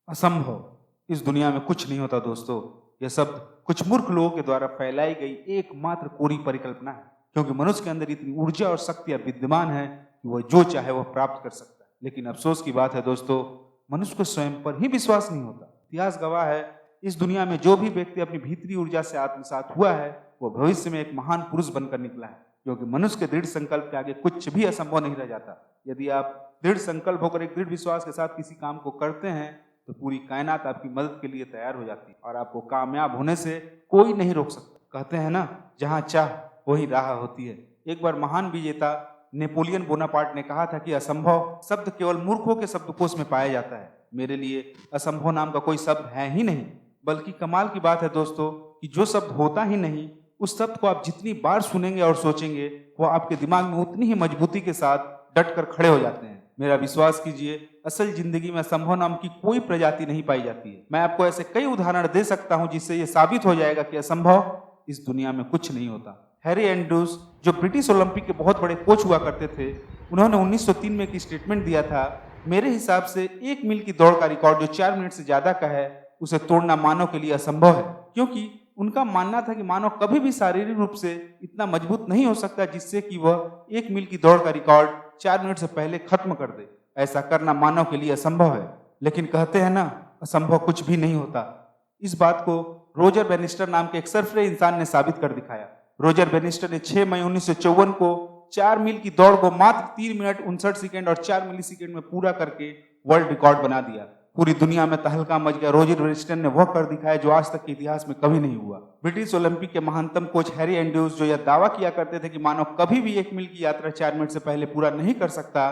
असंभव। इस दुनिया में कुछ नहीं होता दोस्तों। यह शब्द कुछ मूर्ख लोगों के द्वारा फैलाई गई एकमात्र कोरी परिकल्पना है, क्योंकि मनुष्य के अंदर इतनी ऊर्जा और शक्तियां विद्यमान है कि वह जो चाहे वह प्राप्त कर सकता है। लेकिन अफसोस की बात है दोस्तों, मनुष्य को स्वयं पर ही विश्वास नहीं होता। इतिहास गवाह है, इस दुनिया में जो भी व्यक्ति अपनी भीतरी ऊर्जा से आत्मसात हुआ है वह भविष्य में एक महान पुरुष बनकर निकला है, क्योंकि मनुष्य के दृढ़ संकल्प के आगे कुछ भी असंभव नहीं रह जाता। यदि आप दृढ़ संकल्प होकर एक दृढ़ विश्वास के साथ किसी काम को करते हैं तो पूरी कायनात आपकी मदद के लिए तैयार हो जाती है और आपको कामयाब होने से कोई नहीं रोक सकता। कहते हैं ना, जहां चाह वही राह होती है। एक बार महान विजेता नेपोलियन बोनापार्ट ने कहा था कि असंभव शब्द केवल मूर्खों के शब्दकोश में पाया जाता है। मेरे लिए असंभव नाम का कोई शब्द है ही नहीं। बल्कि कमाल की बात है दोस्तों कि जो शब्द होता ही नहीं, उस शब्द को आप जितनी बार सुनेंगे और सोचेंगे वो आपके दिमाग में उतनी ही मजबूती के साथ डट कर खड़े हो जाते हैं। मेरा विश्वास कीजिए, असल जिंदगी में असंभव नाम की कोई प्रजाति नहीं पाई जाती है। मैं आपको ऐसे कई उदाहरण दे सकता हूं जिससे यह साबित हो जाएगा कि असंभव इस दुनिया में कुछ नहीं होता। हैरी एंड्रूज, जो ब्रिटिश ओलंपिक के बहुत बड़े कोच हुआ करते थे, उन्होंने 1903 में एक स्टेटमेंट दिया था, मेरे हिसाब से 1 मील की दौड़ का रिकॉर्ड जो 4 मिनट से ज्यादा का है उसे तोड़ना मानव के लिए असंभव है। क्योंकि उनका मानना था कि मानव कभी भी शारीरिक रूप से इतना मजबूत नहीं हो सकता जिससे कि वह 1 मील की दौड़ का रिकॉर्ड 4 मिनट से पहले खत्म कर दे। ऐसा करना मानव के लिए असंभव है। लेकिन कहते हैं ना, असंभव कुछ भी नहीं होता। इस बात को रोजर बेनिस्टर नाम के एक सरफरे इंसान ने साबित कर दिखाया। रोजर बेनिस्टर ने 6 मई 1954 को 4 मील की दौड़ को मात्र 3 मिनट 59 सेकेंड और 4 मिली सेकेंड में पूरा करके वर्ल्ड रिकॉर्ड बना दिया। पूरी दुनिया में तहलका मच गया। रोजर बेनिस्टर ने वह कर दिखाया जो आज तक के इतिहास में कभी नहीं हुआ। ब्रिटिश ओलंपिक के महानतम कोच हैरी एंड्रूज, जो यह दावा किया करते थे कि मानव कभी भी 1 मील की यात्रा 4 मिनट से पहले पूरा नहीं कर सकता,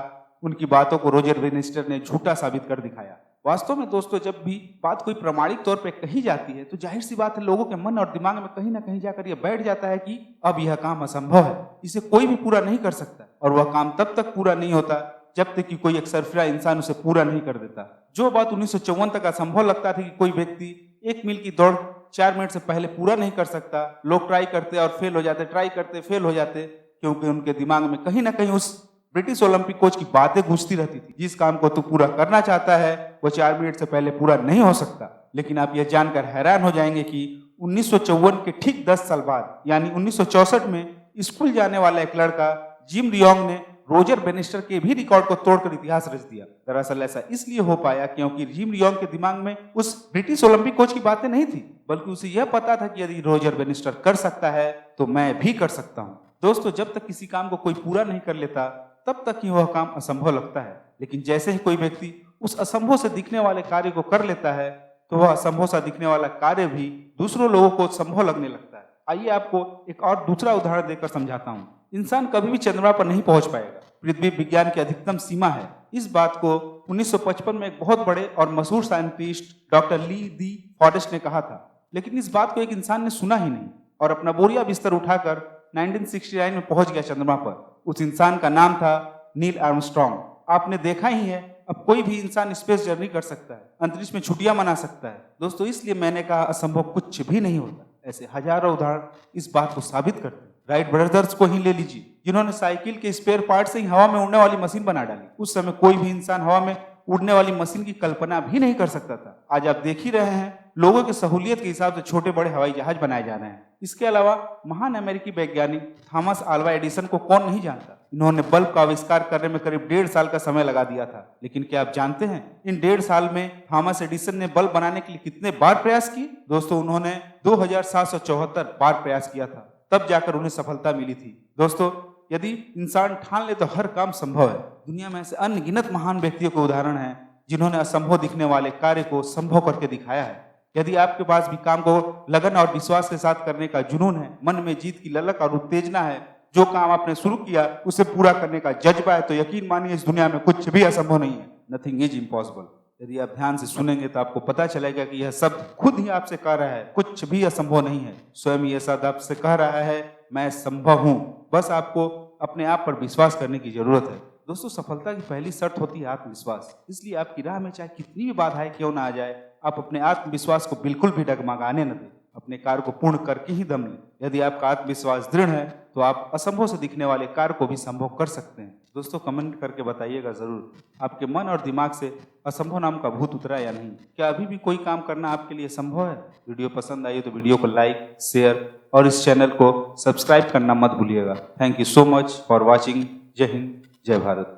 उनकी बातों को रोजर बेनिस्टर ने झूठा साबित कर दिखाया। वास्तव में दोस्तों, जब भी बात कोई प्रमाणिक तौर पर कही जाती है तो जाहिर सी बात है, लोगों के मन और दिमाग में कहीं ना कहीं जाकर यह बैठ जाता है कि अब यह काम असंभव है, इसे कोई भी पूरा नहीं कर सकता। और वह काम तब तक पूरा नहीं होता जब तक कि कोई एक सरफिरा इंसान उसे पूरा नहीं कर देता। जो बात 1954 तक असंभव लगता था कि कोई व्यक्ति 1 मील की दौड़ 4 मिनट से पहले पूरा नहीं कर सकता, लोग ट्राई करते और फेल हो जाते, ट्राई करते फेल हो जाते, क्योंकि उनके दिमाग में कहीं ना कहीं उस ब्रिटिश ओलंपिक कोच की बातें गूंजती रहती थी, जिस काम को तू पूरा करना चाहता है वो 4 मिनट से पहले पूरा नहीं हो सकता। लेकिन आप यह जानकर हैरान हो जाएंगे कि 1954 के ठीक 10 साल बाद, यानी 1964 में स्कूल जाने वाला एक लड़का जिम रियोंग ने रोजर बेनिस्टर के भी रिकॉर्ड को तोड़कर इतिहास रच दिया। दरअसल ऐसा इसलिए हो पाया क्योंकि जिम रियोंग के दिमाग में उस ब्रिटिश ओलंपिक कोच की बातें नहीं थी, बल्कि उसे यह पता था कि यदि रोजर बेनिस्टर कर सकता है तो मैं भी कर सकता हूं। दोस्तों, जब तक किसी काम को कोई पूरा नहीं कर लेता तब तक ही वह काम असंभव लगता है। लेकिन जैसे ही कोई व्यक्ति उस असंभव से दिखने वाले कार्य को कर लेता है तो वह असंभव सा दिखने वाला कार्य भी दूसरों लोगों को संभव लगने लगता है। आइए आपको एक और दूसरा उदाहरण देकर समझाता हूँ। इंसान कभी भी चंद्रमा पर नहीं पहुंच पाएगा। पृथ्वी विज्ञान की अधिकतम सीमा है। इस बात को 1955 में एक बहुत बड़े और मशहूर scientist doctor Lee De Forest ने कहा था। लेकिन इस बात को एक इंसान ने सुना ही नहीं और अपना बोरिया बिस्तर उठाकर 1969 में पहुंच गया चंद्रमा पर। उस इंसान का नाम था नील आर्मस्ट्रॉन्ग। आपने देखा ही है, अब कोई भी इंसान स्पेस जर्नी कर सकता है, अंतरिक्ष में छुट्टियां मना सकता है। दोस्तों, इसलिए मैंने कहा असंभव कुछ भी नहीं होता। ऐसे हजारों उदाहरण इस बात को साबित करते हैं। राइट ब्रदर्स को ही ले लीजिए, जिन्होंने साइकिल के स्पेयर पार्ट से ही हवा में उड़ने वाली मशीन बना डाली। उस समय कोई भी इंसान हवा में उड़ने वाली मशीन की कल्पना भी नहीं कर सकता था। आज आप देख ही रहे हैं, लोगों की सहूलियत के हिसाब से छोटे बड़े हवाई जहाज बनाए जा रहे हैं। इसके अलावा महान अमेरिकी वैज्ञानिक थॉमस अल्वा एडिसन को कौन नहीं जानता। इन्होंने बल्ब का आविष्कार करने में करीब 1.5 साल का समय लगा दिया था। लेकिन क्या आप जानते हैं इन 1.5 साल में थॉमस एडिसन ने बल्ब बनाने के लिए कितने बार प्रयास किए? दोस्तों, उन्होंने 2774 बार प्रयास किया था, तब जाकर उन्हें सफलता मिली थी। दोस्तों, यदि इंसान ठान ले तो हर काम संभव है। दुनिया में ऐसे अनगिनत महान व्यक्तियों के उदाहरण हैं जिन्होंने असंभव दिखने वाले कार्य को संभव करके दिखाया है। यदि आपके पास भी काम को लगन और विश्वास के साथ करने का जुनून है, मन में जीत की ललक और उत्तेजना है, जो काम आपने शुरू किया उसे पूरा करने का जज्बा है, तो यकीन मानिए इस दुनिया में कुछ भी असंभव नहीं है। Nothing is impossible. यदि आप ध्यान से सुनेंगे तो आपको पता चलेगा कि यह शब्द खुद ही आपसे कह रहा है, कुछ भी असंभव नहीं है। स्वयं यह शब्द आपसे कह रहा है, मैं संभव हूं। बस आपको अपने आप पर विश्वास करने की जरूरत है। दोस्तों, सफलता की पहली शर्त होती है आत्मविश्वास। इसलिए आपकी राह में चाहे कितनी भी बाधाएं क्यों ना आ जाए, आप अपने आत्मविश्वास को बिल्कुल भी डगमगाने न दें। अपने कार्य को पूर्ण करके ही दम लें। यदि आपका आत्मविश्वास दृढ़ है तो आप असंभव से दिखने वाले कार्य को भी संभव कर सकते हैं। दोस्तों कमेंट करके बताइएगा जरूर, आपके मन और दिमाग से असंभव नाम का भूत उतरा या नहीं। क्या अभी भी कोई काम करना आपके लिए संभव है? वीडियो पसंद आई तो वीडियो को लाइक, शेयर और इस चैनल को सब्सक्राइब करना मत भूलिएगा। Thank you so much for watching. जय हिंद, जय भारत।